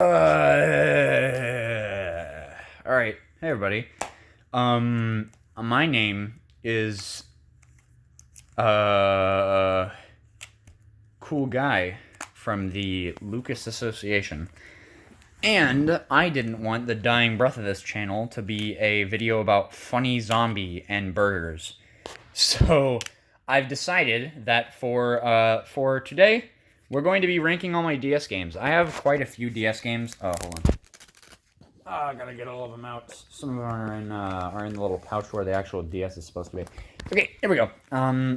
All right. Hey, everybody. My name is uh Cool Guy from the Lucas Association, and I didn't want the dying breath of this channel to be a video about funny zombie and burgers. So I've decided that for today, we're going to be ranking all my DS games. I have quite a few DS games. Oh, hold on. I gotta get all of them out. Some of them are in the little pouch where the actual DS is supposed to be. Okay, here we go.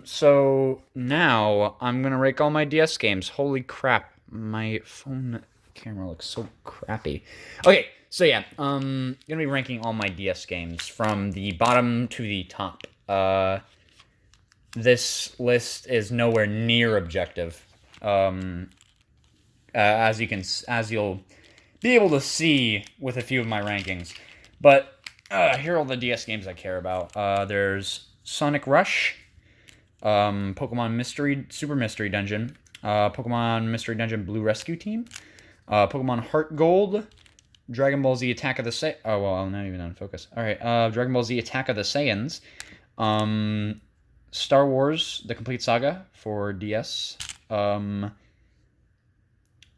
So now I'm gonna rank all my DS games. Holy crap, my phone camera looks so crappy. Okay, so yeah, gonna be ranking all my DS games from the bottom to the top. This list is nowhere near objective. As you'll be able to see with a few of my rankings. But here are all the DS games I care about. There's Sonic Rush, Pokemon Super Mystery Dungeon, Pokemon Mystery Dungeon Blue Rescue Team, Pokemon Heart Gold, Dragon Ball Z Attack of the Oh, well, I'm not even on focus. All right, Dragon Ball Z Attack of the Saiyans, Star Wars: The Complete Saga for DS, Mario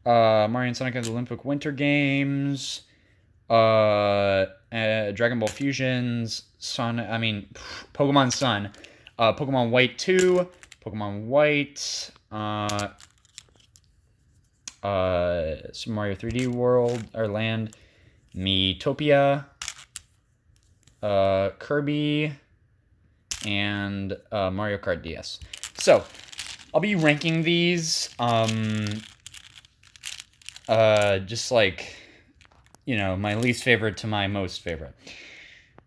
and Sonic and the Olympic Winter Games, Dragon Ball Fusions, Pokemon Sun, Pokemon White 2, Pokemon White, Super Mario 3D World, or Land, Miitopia, Kirby, and Mario Kart DS. So, I'll be ranking these, just like, my least favorite to my most favorite.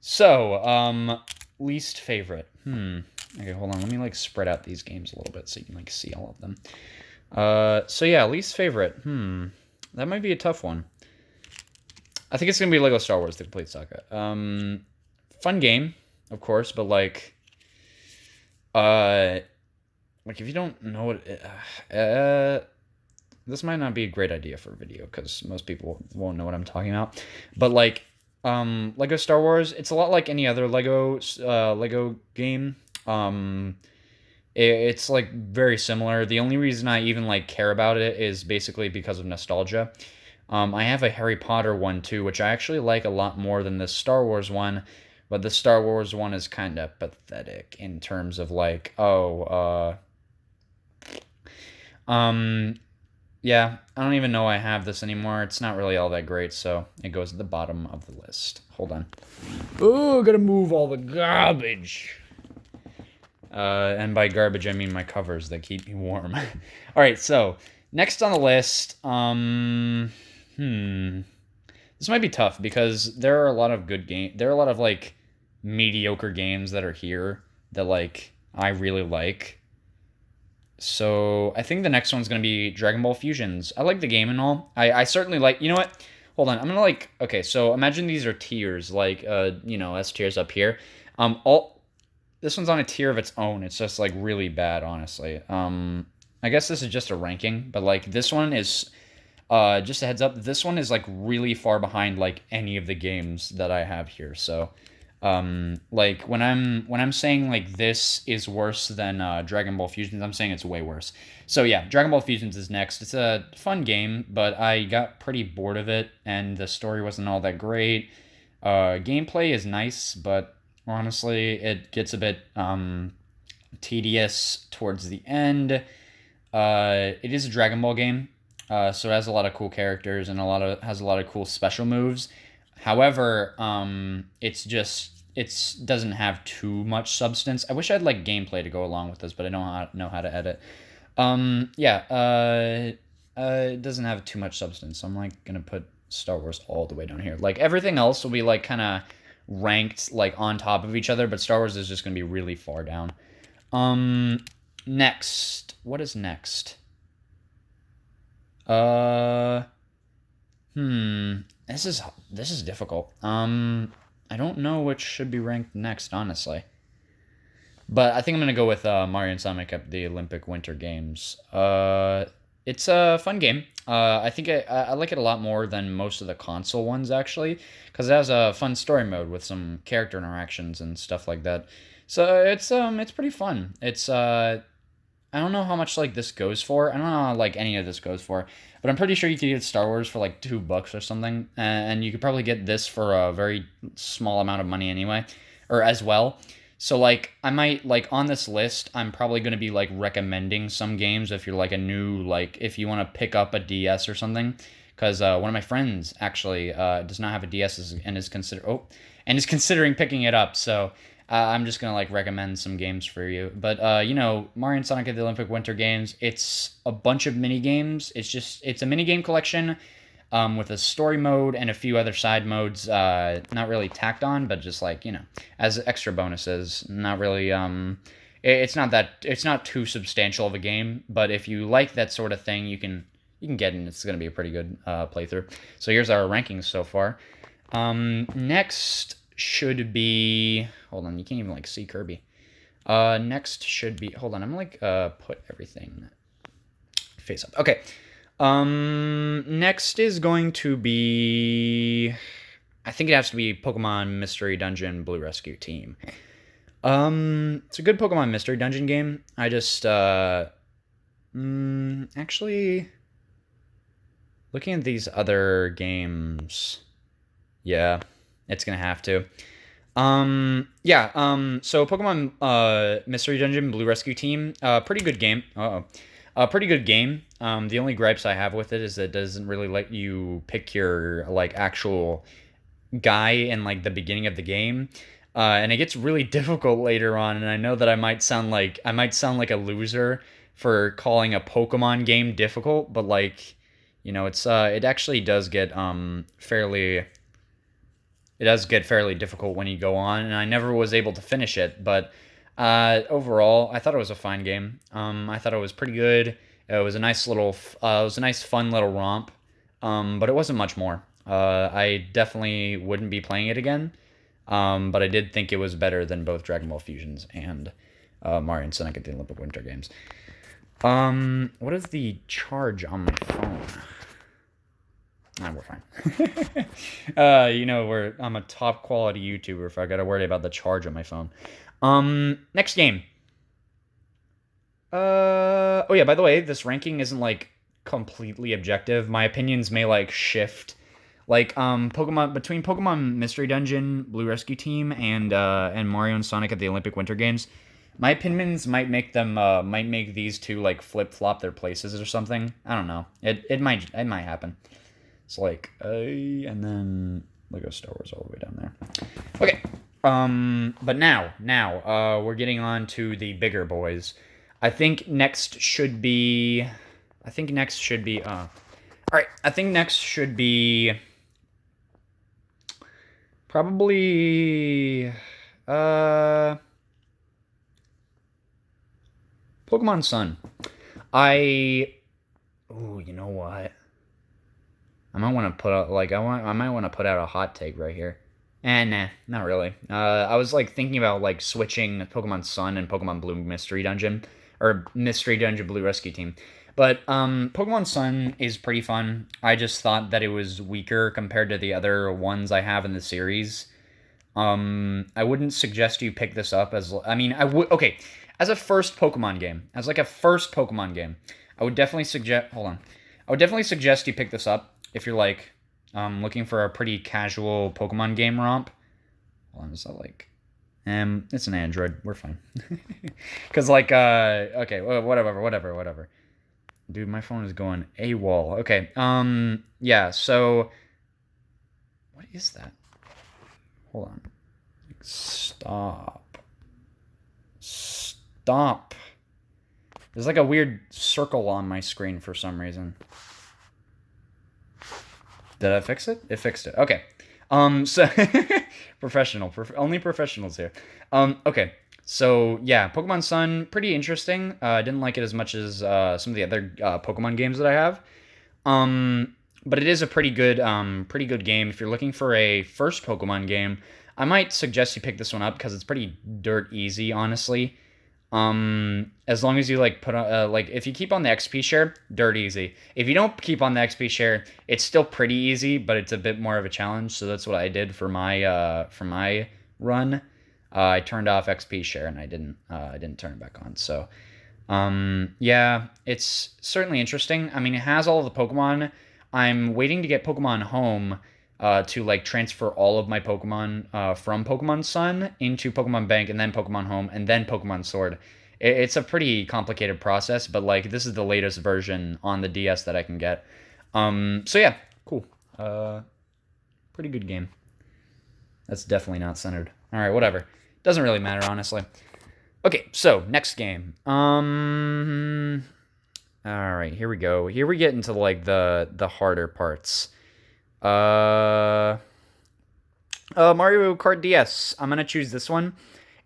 So, least favorite. Okay, hold on. Let me, spread out these games a little bit so you can, see all of them. So yeah, least favorite. That might be a tough one. I think it's gonna be Lego Star Wars: The Complete Saga. Fun game, of course, but if you don't know what, this might not be a great idea for a video because most people won't know what I'm talking about. But Lego Star Wars, it's a lot like any other Lego game. It's very similar. The only reason I even care about it is basically because of nostalgia. I have a Harry Potter one too, which I actually like a lot more than the Star Wars one. But the Star Wars one is kind of pathetic in terms of yeah, I don't even know I have this anymore. It's not really all that great, so it goes at the bottom of the list. Hold on. Oh, gotta move all the garbage. And by garbage, I mean my covers that keep me warm. All right, so next on the list, this might be tough because there are a lot of good games. There are a lot of mediocre games that are here that I really like. So I think the next one's gonna be Dragon Ball Fusions. I like the game and all. I certainly like. You know what? Hold on. I'm gonna Okay, so imagine these are tiers. S tiers up here. All this one's on a tier of its own. It's just really bad, honestly. I guess this is just a ranking, but this one is. Just a heads up. This one is really far behind any of the games that I have here. So. When I'm saying this is worse than Dragon Ball Fusions, I'm saying it's way worse. So yeah, Dragon Ball Fusions is next. It's a fun game, but I got pretty bored of it, and the story wasn't all that great. Gameplay is nice, but honestly, it gets a bit tedious towards the end. It is a Dragon Ball game, so it has a lot of cool characters and has a lot of cool special moves. However, it doesn't have too much substance. I wish I had gameplay to go along with this, but I don't know how to edit. It doesn't have too much substance. So I'm gonna put Star Wars all the way down here. Everything else will be kind of ranked on top of each other, but Star Wars is just gonna be really far down. Next, what is next? This is difficult. I don't know which should be ranked next, honestly. But I think I'm gonna go with Mario and Sonic at the Olympic Winter Games. It's a fun game. I think I like it a lot more than most of the console ones actually, because it has a fun story mode with some character interactions and stuff like that. So it's pretty fun. It's I don't know how much like this goes for. I don't know how like any of this goes for, but I'm pretty sure you could get Star Wars for like $2 or something, and you could probably get this for a very small amount of money anyway, or as well. So like I might like on this list, I'm probably going to be like recommending some games if you're like a new like if you want to pick up a DS or something, because one of my friends actually does not have a DS and is considering picking it up. So I'm just gonna like recommend some games for you. But Mario and Sonic at the Olympic Winter Games. It's a bunch of mini games. It's a mini game collection, with a story mode and a few other side modes. Not really tacked on, but just like as extra bonuses. Not really. It's not too substantial of a game. But if you like that sort of thing, you can get in. It's gonna be a pretty good playthrough. So here's our rankings so far. Next should be, hold on, you can't even like see Kirby. Next should be, hold on, I'm like put everything face up. Okay. Next is going to be, I think it has to be Pokemon Mystery Dungeon Blue Rescue Team. It's a good Pokemon Mystery Dungeon game. I just actually looking at these other games, yeah, it's gonna have to. So Pokemon Mystery Dungeon Blue Rescue Team, pretty good game. Pretty good game. The only gripes I have with it is that it doesn't really let you pick your like actual guy in like the beginning of the game. And it gets really difficult later on, and I know that I might sound like a loser for calling a Pokemon game difficult, but like, it actually does get fairly difficult when you go on, and I never was able to finish it, but overall, I thought it was a fine game. I thought it was pretty good. It was a nice fun little romp, but it wasn't much more. I definitely wouldn't be playing it again, but I did think it was better than both Dragon Ball Fusions and Mario and Sonic at the Olympic Winter Games. What is the charge on my phone? Nah, we're fine. I'm a top quality YouTuber if I gotta worry about the charge on my phone. Next game. Oh yeah, by the way, this ranking isn't like completely objective. My opinions may like shift. Like between Pokemon Mystery Dungeon, Blue Rescue Team, and Mario and Sonic at the Olympic Winter Games, my opinions might make these two like flip flop their places or something. I don't know. It might happen. It's like and then Lego Star Wars all the way down there. Okay. But now we're getting on to the bigger boys. I think next should be all right, I think next should be probably Pokemon Sun. You know what? I might want to put out I might want to put out a hot take right here. Nah, not really. I was like thinking about like switching Pokemon Sun and Pokemon Blue Mystery Dungeon, or Mystery Dungeon Blue Rescue Team. But Pokemon Sun is pretty fun. I just thought that it was weaker compared to the other ones I have in the series. I wouldn't suggest you pick this up as okay, as a first Pokemon game, I would definitely suggest you pick this up if you're like looking for a pretty casual Pokemon game romp. Hold on, is that like it's an Android. We're fine. Cuz like okay, whatever. Dude, my phone is going AWOL. Okay. Yeah, so what is that? Hold on. Stop. There's like a weird circle on my screen for some reason. Did I fix it? It fixed it. Okay. So only professionals here. Okay. So yeah, Pokemon Sun, pretty interesting. I didn't like it as much as some of the other Pokemon games that I have. But it is a pretty good game. If you're looking for a first Pokemon game, I might suggest you pick this one up because it's pretty dirt easy, honestly. As long as you like put on like if you keep on the XP share, dirt easy. If you don't keep on the XP share, it's still pretty easy, but it's a bit more of a challenge. So that's what I did for my run. I turned off XP share and I didn't turn it back on. So yeah, it's certainly interesting. I mean, it has all of the Pokemon. I'm waiting to get Pokemon Home to like transfer all of my Pokemon from Pokemon Sun into Pokemon Bank and then Pokemon Home and then Pokemon Sword. It's a pretty complicated process, but like this is the latest version on the DS that I can get. So yeah, cool. Pretty good game. That's definitely not centered. All right, whatever. Doesn't really matter, honestly. Okay, so next game. All right, here we go. Here we get into like the harder parts. Mario Kart DS. I'm gonna choose this one.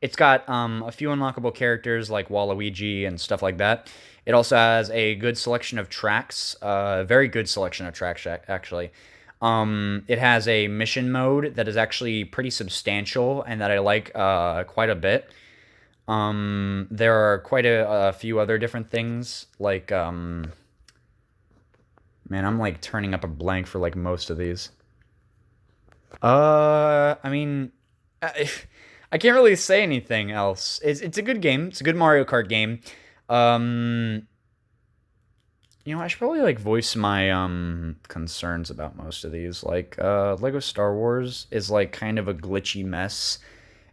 It's got a few unlockable characters like Waluigi and stuff like that. It also has a good selection of tracks. Very good selection of tracks actually. It has a mission mode that is actually pretty substantial and that I like quite a bit. There are quite a few other different things like man, I'm like turning up a blank for like most of these. I mean, I can't really say anything else. It's a good game. It's a good Mario Kart game. Um, I should probably like voice my concerns about most of these. Like Lego Star Wars is like kind of a glitchy mess,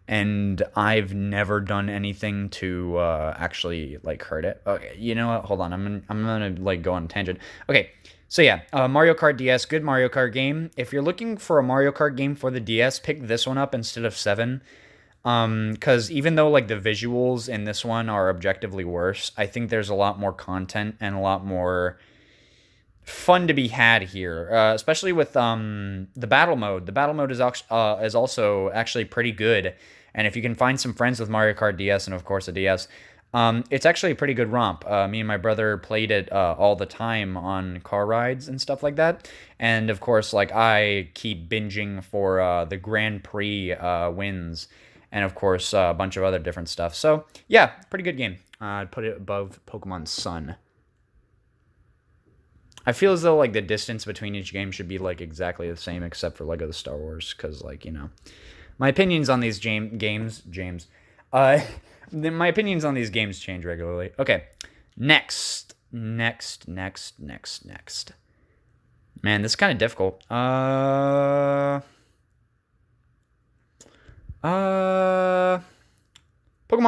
and I've never done anything to actually like hurt it. Okay, you know what? Hold on. I'm gonna like go on a tangent. Okay. So yeah, Mario Kart DS, good Mario Kart game. If you're looking for a Mario Kart game for the DS, pick this one up instead of 7. Because even though like the visuals in this one are objectively worse, I think there's a lot more content and a lot more fun to be had here, especially with the battle mode. The battle mode is also actually pretty good, and if you can find some friends with Mario Kart DS and of course a DS, it's actually a pretty good romp. Me and my brother played it all the time on car rides and stuff like that, and of course, like I keep binging for the Grand Prix wins, and of course a bunch of other different stuff. So yeah, pretty good game. I'd put it above Pokemon Sun. I feel as though like the distance between each game should be like exactly the same, except for Lego the Star Wars, because like my opinions on these James, uh, my opinions on these games change regularly. Okay, next. Man, this is kind of difficult. Pokemon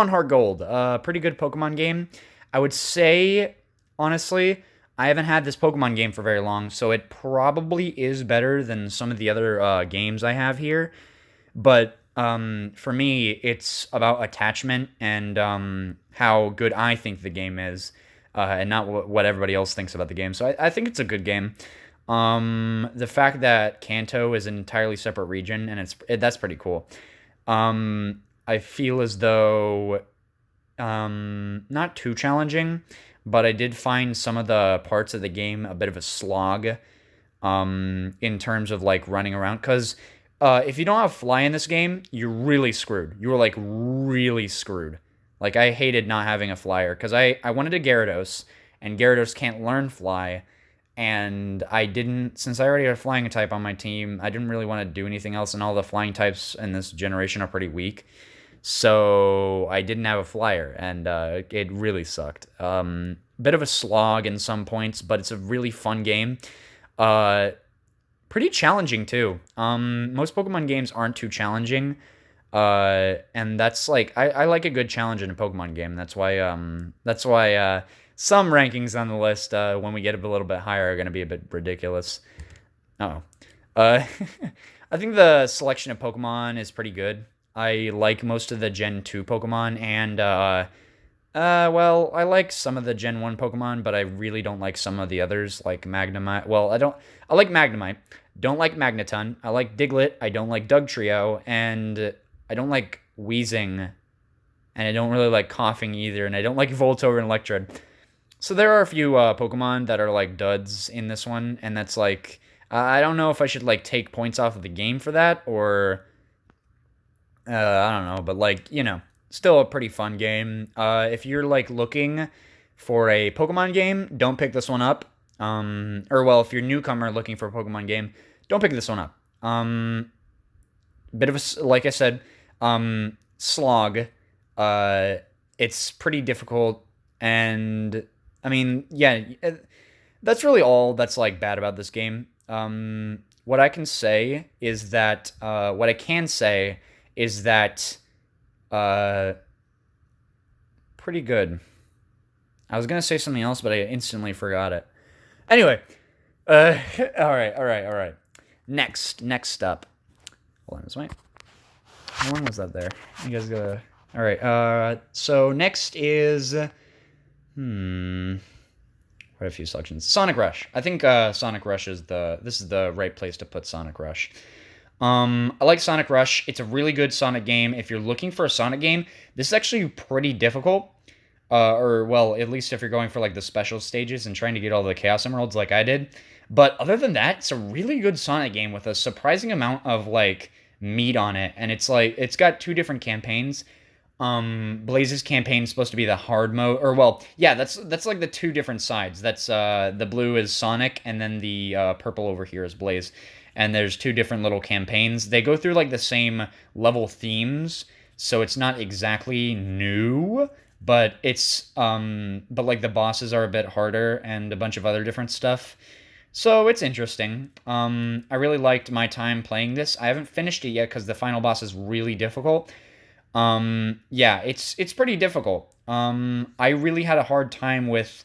Heart Gold, pretty good Pokemon game. I would say, honestly, I haven't had this Pokemon game for very long, so it probably is better than some of the other games I have here. But for me, it's about attachment and how good I think the game is, and not what everybody else thinks about the game. So I think it's a good game. The fact that Kanto is an entirely separate region, and that's pretty cool. I feel as though not too challenging, but I did find some of the parts of the game a bit of a slog in terms of like running around. Because if you don't have Fly in this game, you're really screwed. You were like really screwed. Like I hated not having a Flyer because I wanted a Gyarados, and Gyarados can't learn Fly. And I didn't, since I already had a flying type on my team, I didn't really want to do anything else, and all the flying types in this generation are pretty weak. So I didn't have a Flyer, and it really sucked. Bit of a slog in some points, but it's a really fun game. Pretty challenging too. Most Pokemon games aren't too challenging, and that's like I like a good challenge in a Pokemon game. That's why some rankings on the list when we get a little bit higher are going to be a bit ridiculous. Oh, I think the selection of Pokemon is pretty good. I like most of the Gen 2 Pokemon, and well, I like some of the Gen 1 Pokemon, but I really don't like some of the others, like Magnemite. Well, I like Magnemite. Don't like Magneton. I like Diglett. I don't like Dugtrio, and I don't like Weezing, and I don't really like Coughing either, and I don't like Voltorb and Electrode. So there are a few Pokemon that are like duds in this one, and that's like I don't know if I should like take points off of the game for that, or I don't know, but like still a pretty fun game. If you're like looking for a Pokemon game, don't pick this one up. Or well, if you're a newcomer looking for a Pokemon game, don't pick this one up. Bit of a, like I said, slog. Uh, it's pretty difficult, and I mean, yeah, that's really all that's like bad about this game. What I can say is that what I can say is that uh, pretty good. I was gonna say something else, but I instantly forgot it. Anyway, all right. Next up. Hold on, is my how long was that there? You guys gotta. All right. So next is quite a few selections. Sonic Rush. I think Sonic Rush is this is the right place to put Sonic Rush. I like Sonic Rush. It's a really good Sonic game. If you're looking for a Sonic game, this is actually pretty difficult. Or well, at least if you're going for like the special stages and trying to get all the Chaos Emeralds like I did. But other than that, it's a really good Sonic game with a surprising amount of like meat on it, and it's like it's got two different campaigns. Blaze's campaign is supposed to be the hard mode, or well, yeah, that's like the two different sides. That's the blue is Sonic, and then the purple over here is Blaze. And there's two different little campaigns. They go through like the same level themes, so it's not exactly new, but it's but like the bosses are a bit harder and a bunch of other different stuff. So it's interesting. I really liked my time playing this. I haven't finished it yet because the final boss is really difficult. Yeah, it's pretty difficult. I really had a hard time with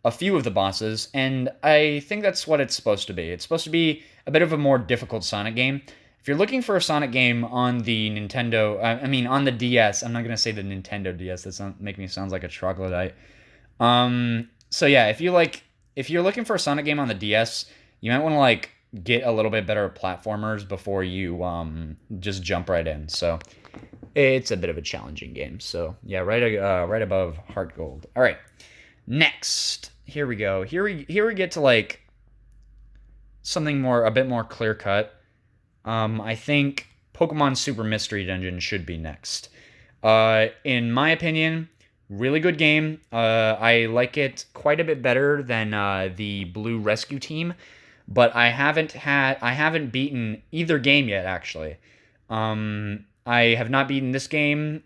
a few of the bosses, and I think that's what it's supposed to be. It's supposed to be a bit of a more difficult Sonic game. If you're looking for a Sonic game on the Nintendo, I mean on the DS, I'm not gonna say the Nintendo DS. That's not make me sound like a troglodyte. So yeah, if you're looking for a Sonic game on the DS, you might want to like get a little bit better platformers before you just jump right in. So it's a bit of a challenging game. So yeah, right above Heart Gold. All right, next, here we go. Here we get to like something more a bit more clear cut. I think Pokemon Super Mystery Dungeon should be next. In my opinion, really good game. I like it quite a bit better than the Blue Rescue Team, but I haven't beaten either game yet. Actually, I have not beaten this game,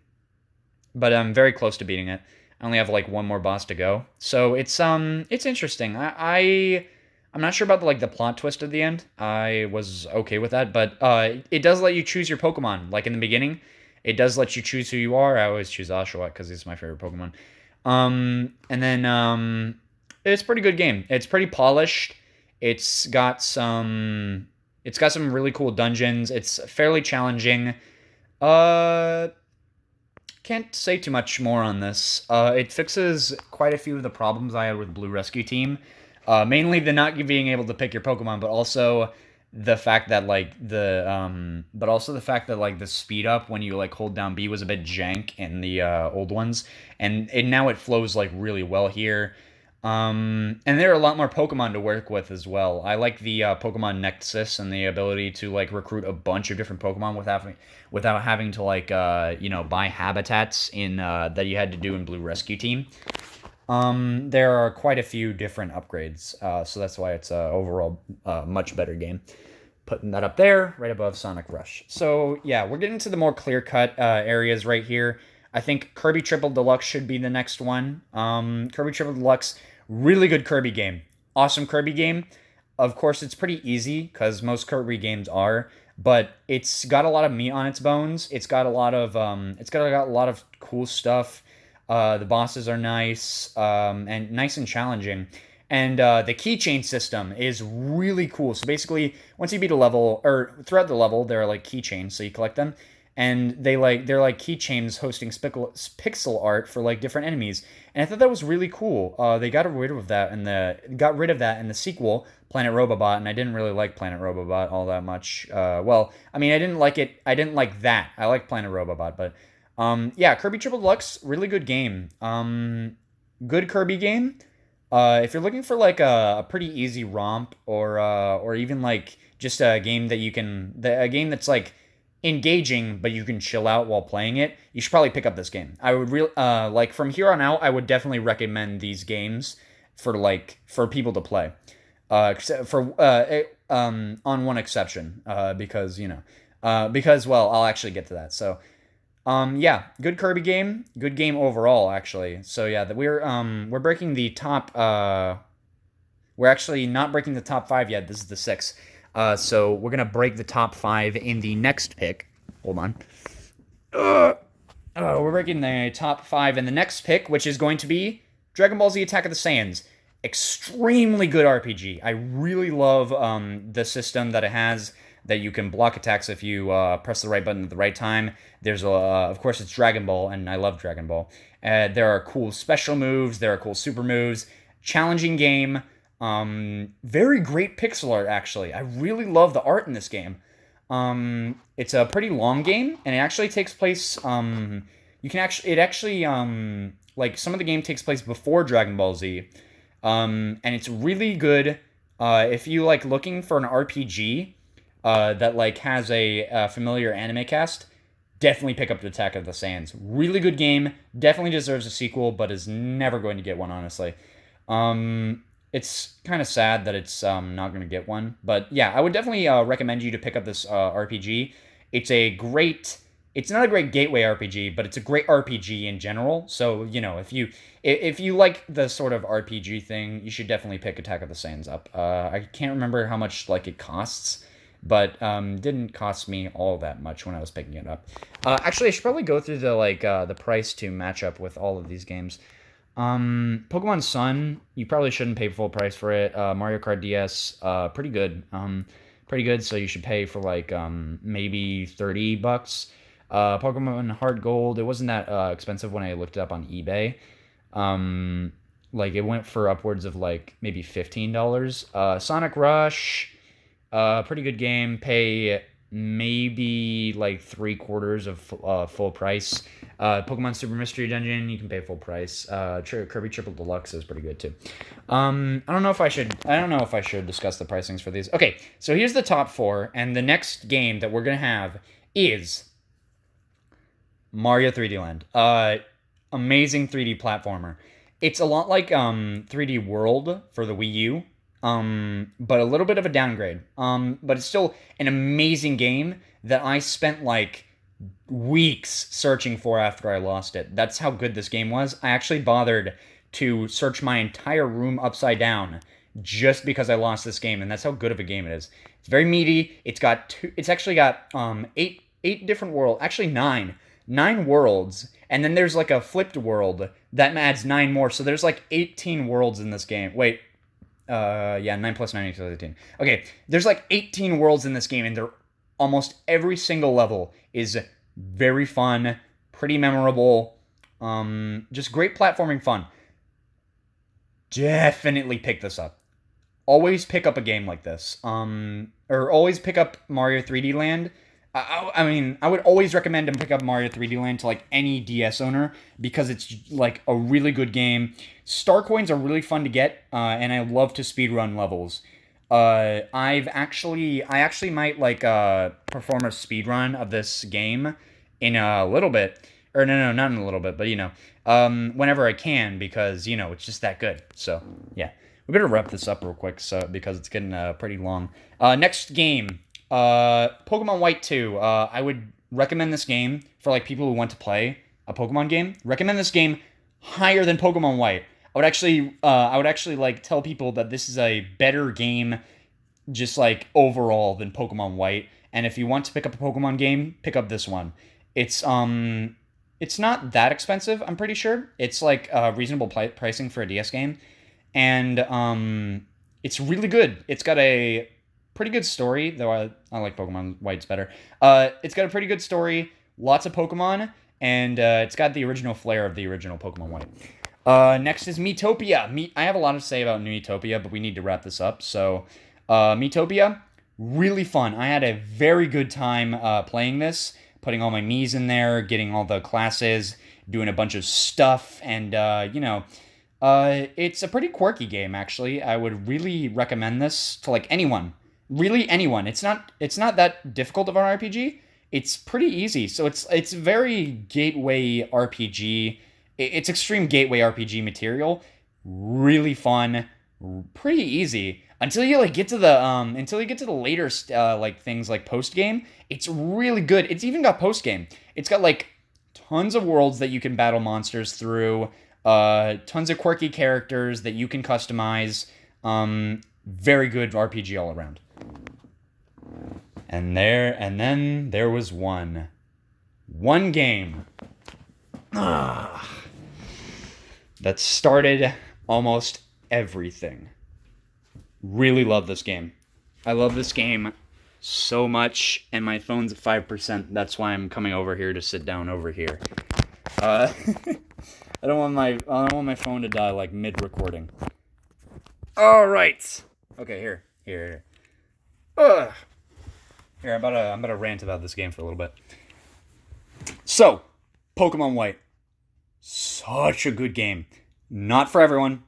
but I'm very close to beating it. I only have like one more boss to go, so it's interesting. I'm not sure about the plot twist at the end. I was okay with that, but it does let you choose your Pokemon. Like in the beginning, it does let you choose who you are. I always choose Oshawott because he's my favorite Pokemon. And then it's a pretty good game. It's pretty polished. It's got some really cool dungeons. It's fairly challenging. Uh, can't say too much more on this. It fixes quite a few of the problems I had with Blue Rescue Team. Mainly the not being able to pick your Pokemon, but also the fact that the speed up when you like hold down B was a bit jank in the old ones, and now it flows like really well here. And there are a lot more Pokemon to work with as well. I like the Pokemon Nexus and the ability to like recruit a bunch of different Pokemon without having to like buy habitats in that you had to do in Blue Rescue Team. There are quite a few different upgrades, so that's why it's overall much better game. Putting that up there, right above Sonic Rush. So yeah, we're getting to the more clear-cut areas right here. I think Kirby Triple Deluxe should be the next one. Kirby Triple Deluxe, really good Kirby game. Awesome Kirby game. Of course, it's pretty easy, because most Kirby games are, but it's got a lot of meat on its bones. It's got a lot of cool stuff. The bosses are nice, and nice and challenging. And the keychain system is really cool. So basically, once you beat a level, or throughout the level, there are like keychains, so you collect them, and they're like keychains hosting pixel art for like different enemies. And I thought that was really cool. They got rid of that in the sequel, Planet Robobot, and I didn't really like Planet Robobot all that much. Well, I mean, I didn't like it. I didn't like that. I like Planet Robobot, but yeah, Kirby Triple Deluxe, really good game. Good Kirby game. If you're looking for like a pretty easy romp, or even like just a game that a game that's like engaging, but you can chill out while playing it, you should probably pick up this game. I would like from here on out, I would definitely recommend these games for people to play. Except for on one exception, because because well, I'll actually get to that. So yeah, good Kirby game, good game overall actually. So yeah, we're breaking the top. We're actually not breaking the top five yet. This is the sixth. So we're gonna break the top five in the next pick. Hold on. We're breaking the top five in the next pick, which is going to be Dragon Ball Z Attack of the Saiyans. Extremely good RPG. I really love the system that it has, that you can block attacks if you press the right button at the right time. There's of course, it's Dragon Ball, and I love Dragon Ball. There are cool special moves. There are cool super moves. Challenging game. Very great pixel art, actually. I really love the art in this game. It's a pretty long game, and it actually takes place. Like some of the game takes place before Dragon Ball Z. And it's really good. If you like looking for an RPG that like has a familiar anime cast, definitely pick up the Attack of the Saiyans. Really good game. Definitely deserves a sequel, but is never going to get one, honestly. It's kind of sad that it's not going to get one. But yeah, I would definitely recommend you to pick up this RPG. It's not a great gateway RPG, but it's a great RPG in general. So, if you like the sort of RPG thing, you should definitely pick Attack of the Saiyans up. I can't remember how much like it costs, but didn't cost me all that much when I was picking it up. Actually, I should probably go through the price to match up with all of these games. Pokemon Sun, you probably shouldn't pay full price for it. Mario Kart DS, pretty good. Pretty good. So you should pay for like maybe $30. Pokemon Heart Gold, it wasn't that expensive when I looked it up on eBay. Like it went for upwards of like maybe $15. Sonic Rush, pretty good game. Pay maybe like 3/4 of full price. Pokemon Super Mystery Dungeon, you can pay full price. Kirby Triple Deluxe is pretty good too. I don't know if I should discuss the pricings for these. Okay, so here's the top four, and the next game that we're gonna have is Mario 3D Land. Amazing 3D platformer. It's a lot like 3D World for the Wii U, but a little bit of a downgrade. But it's still an amazing game that I spent like weeks searching for after I lost it. That's how good this game was. I actually bothered to search my entire room upside down just because I lost this game, and that's how good of a game it is. It's very meaty. It's actually got eight different worlds. Actually nine worlds, and then there's like a flipped world that adds 9 more. So there's like 18 worlds in this game. Wait, 9 plus 9 equals 18. Okay, there's like 18 worlds in this game, and they're almost every single level is very fun, pretty memorable, just great platforming fun. Definitely pick this up. Always pick up a game like this. Or always pick up Mario 3D Land. I would always recommend to pick up Mario 3D Land to like any DS owner because it's like a really good game. Star coins are really fun to get, and I love to speedrun levels. I actually might like perform a speedrun of this game in a little bit, or no, not in a little bit, but whenever I can, because it's just that good. So yeah, we better wrap this up real quick, because it's getting pretty long. Next game. Pokemon White 2. I would recommend this game for like people who want to play a Pokemon game. Recommend this game higher than Pokemon White. I would actually like tell people that this is a better game, just like overall, than Pokemon White. And if you want to pick up a Pokemon game, pick up this one. It's not that expensive. I'm pretty sure it's like reasonable pricing for a DS game, and it's really good. It's got a pretty good story, though I like Pokemon White's better. It's got a pretty good story, lots of Pokemon, and it's got the original flair of the original Pokemon White. Next is Miitopia. I have a lot to say about Miitopia, but we need to wrap this up. So, Miitopia, really fun. I had a very good time playing this, putting all my Miis in there, getting all the classes, doing a bunch of stuff, and it's a pretty quirky game, actually. I would really recommend this to like anyone. Really anyone. It's not that difficult of an RPG. It's pretty easy. So it's very gateway RPG. It's extreme gateway RPG material. Really fun, pretty easy until you like get to the later like things like post game. It's really good. It's even got post game. It's got like tons of worlds that you can battle monsters through. Tons of quirky characters that you can customize. Very good RPG all around. And then there was one game that started almost everything. Really love this game. I love this game so much, and my phone's at 5%. That's why I'm coming over here to sit down over here. I don't want my phone to die like mid-recording. All right. Okay, here. Ugh. Here, I'm about to rant about this game for a little bit. So, Pokemon White. Such a good game. Not for everyone.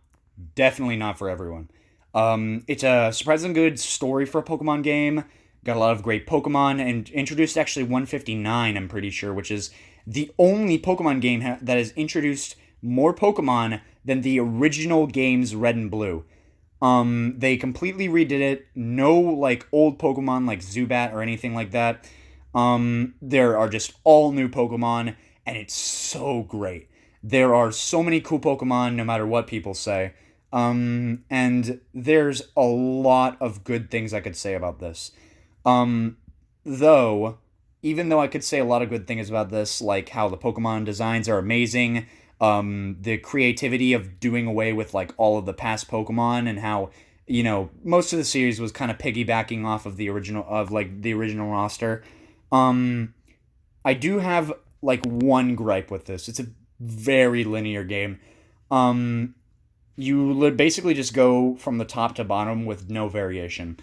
Definitely not for everyone. It's a surprisingly good story for a Pokemon game. Got a lot of great Pokemon, and introduced actually 159, I'm pretty sure, which is the only Pokemon game that has introduced more Pokemon than the original games Red and Blue. They completely redid it. No, like, old Pokemon like Zubat or anything like that. There are just all new Pokemon, and it's so great. There are so many cool Pokemon, no matter what people say. And there's a lot of good things I could say about this. Though, even though I could say a lot of good things about this, like how the Pokemon designs are amazing, the creativity of doing away with like all of the past Pokemon, and how, you know, most of the series was kind of piggybacking off of the original roster. I do have like one gripe with this. It's a very linear game. You basically just go from the top to bottom with no variation.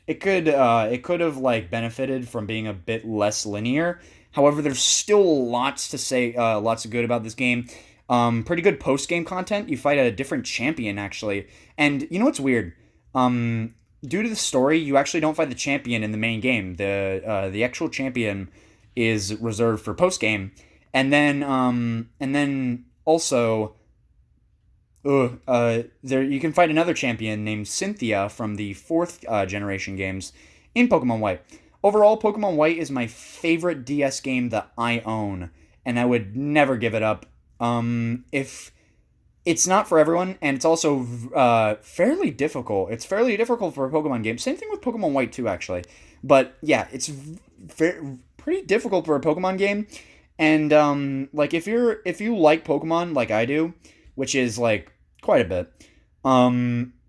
It could have like benefited from being a bit less linear. However, there's still lots to say, lots of good about this game. Pretty good post-game content. You fight a different champion, actually. And you know what's weird? Due to the story, you actually don't fight the champion in the main game. The actual champion is reserved for post-game. And then also, there you can fight another champion named Cynthia from the 4th generation games in Pokemon White. Overall, Pokemon White is my favorite DS game that I own, and I would never give it up. If it's not for everyone, and it's also fairly difficult. It's fairly difficult for a Pokemon game. Same thing with Pokemon White too, actually. But yeah, it's pretty difficult for a Pokemon game. And like if you like Pokemon like I do, which is like quite a bit,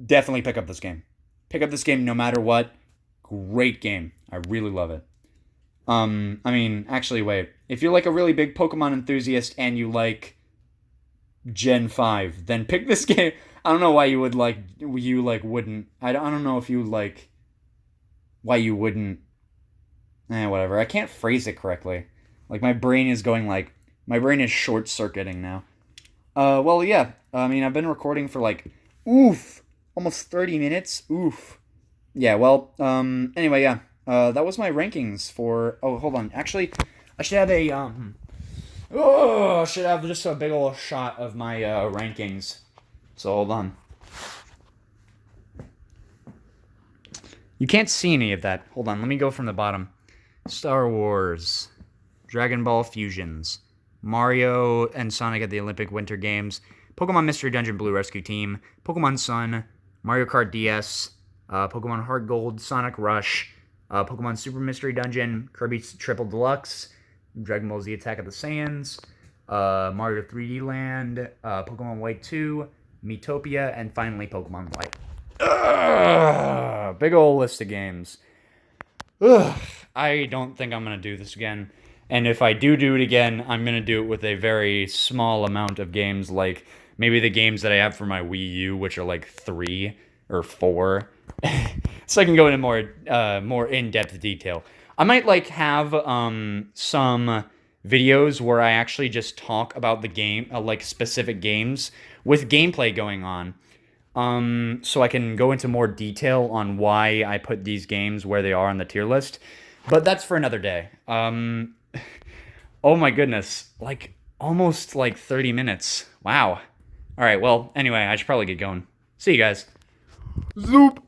definitely pick up this game. Pick up this game no matter what. Great game. I really love it. I mean, actually, wait. If you're like a really big Pokemon enthusiast and you like Gen 5, then pick this game. I don't know why you wouldn't. I don't know if you like why you wouldn't. Whatever. I can't phrase it correctly. Like my brain is short-circuiting now. Well, yeah. I mean, I've been recording for like, almost 30 minutes. Oof. Yeah, well, anyway, yeah. That was my rankings for... Oh, hold on. Actually, I should have just a big old shot of my rankings. So, hold on. You can't see any of that. Hold on, let me go from the bottom. Star Wars. Dragon Ball Fusions. Mario and Sonic at the Olympic Winter Games. Pokemon Mystery Dungeon Blue Rescue Team. Pokemon Sun. Mario Kart DS. Pokemon Heart Gold, Sonic Rush, Pokemon Super Mystery Dungeon, Kirby Triple Deluxe, Dragon Ball Z Attack of the Saiyans, Mario 3D Land, Pokemon White 2, Miitopia, and finally Pokemon White. Big ol' list of games. I don't think I'm going to do this again. And if I do it again, I'm going to do it with a very small amount of games, like maybe the games that I have for my Wii U, which are like 3 or 4. So I can go into more in-depth detail. I might like have some videos where I actually just talk about the game, like specific games with gameplay going on. So I can go into more detail on why I put these games where they are on the tier list. But that's for another day. Oh my goodness. Like, almost like 30 minutes. Wow. All right, well, anyway, I should probably get going. See you guys. Zoop.